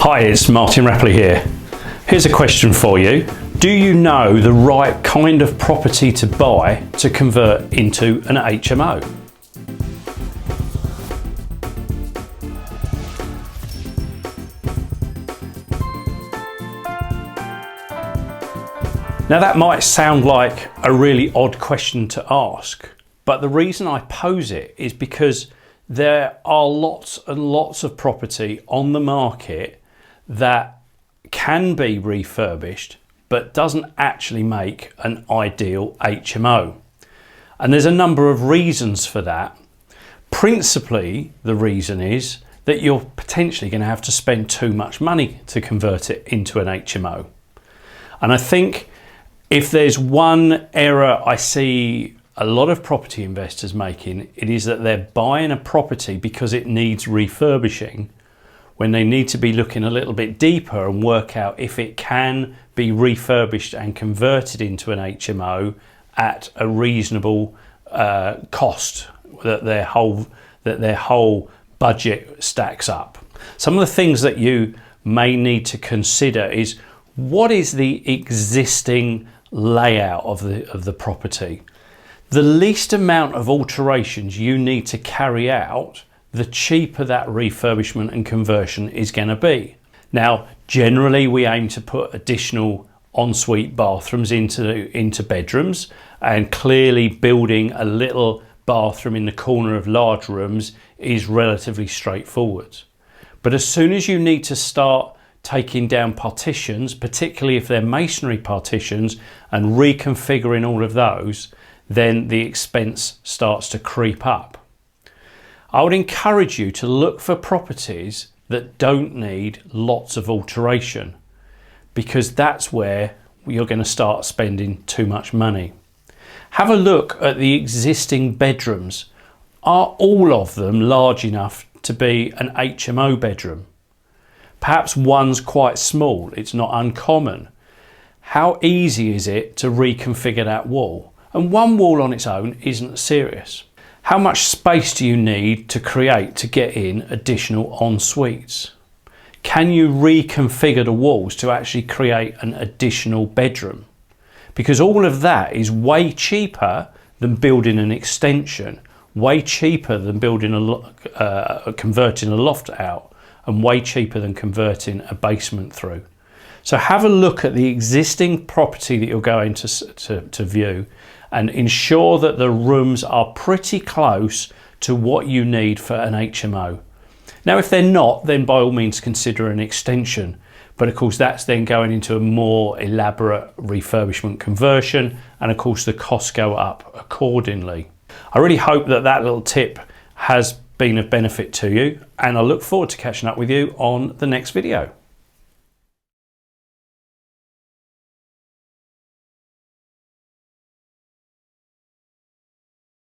Hi, it's Martin Rapley here. Here's a question for you. Do you know the right kind of property to buy to convert into an HMO? Now that might sound like a really odd question to ask, but the reason I pose it is because there are lots and lots of property on the market that can be refurbished but doesn't actually make an ideal HMO. And there's a number of reasons for that. Principally, the reason is that you're potentially going to have to spend too much money to convert it into an HMO. And I think if there's one error I see a lot of property investors making, it is that they're buying a property because it needs refurbishing, when they need to be looking a little bit deeper and work out if it can be refurbished and converted into an HMO at a reasonable cost, that their whole budget stacks up. Some of the things that you may need to consider is, what is the existing layout of the property? The least amount of alterations you need to carry out, the cheaper that refurbishment and conversion is going to be. Now, generally we aim to put additional ensuite bathrooms into bedrooms, and clearly building a little bathroom in the corner of large rooms is relatively straightforward. But as soon as you need to start taking down partitions, particularly if they're masonry partitions, and reconfiguring all of those, then the expense starts to creep up. I would encourage you to look for properties that don't need lots of alteration, because that's where you're going to start spending too much money. Have a look at the existing bedrooms. Are all of them large enough to be an HMO bedroom? Perhaps one's quite small, it's not uncommon. How easy is it to reconfigure that wall? And one wall on its own isn't serious. How much space do you need to get in additional en-suites? Can you reconfigure the walls to actually create an additional bedroom? Because all of that is way cheaper than building an extension, way cheaper than building converting a loft out, and way cheaper than converting a basement through. So have a look at the existing property that you're going to view, and ensure that the rooms are pretty close to what you need for an HMO. Now, if they're not, then by all means consider an extension. But of course, that's then going into a more elaborate refurbishment conversion, and of course the costs go up accordingly. I really hope that that little tip has been of benefit to you, and I look forward to catching up with you on the next video.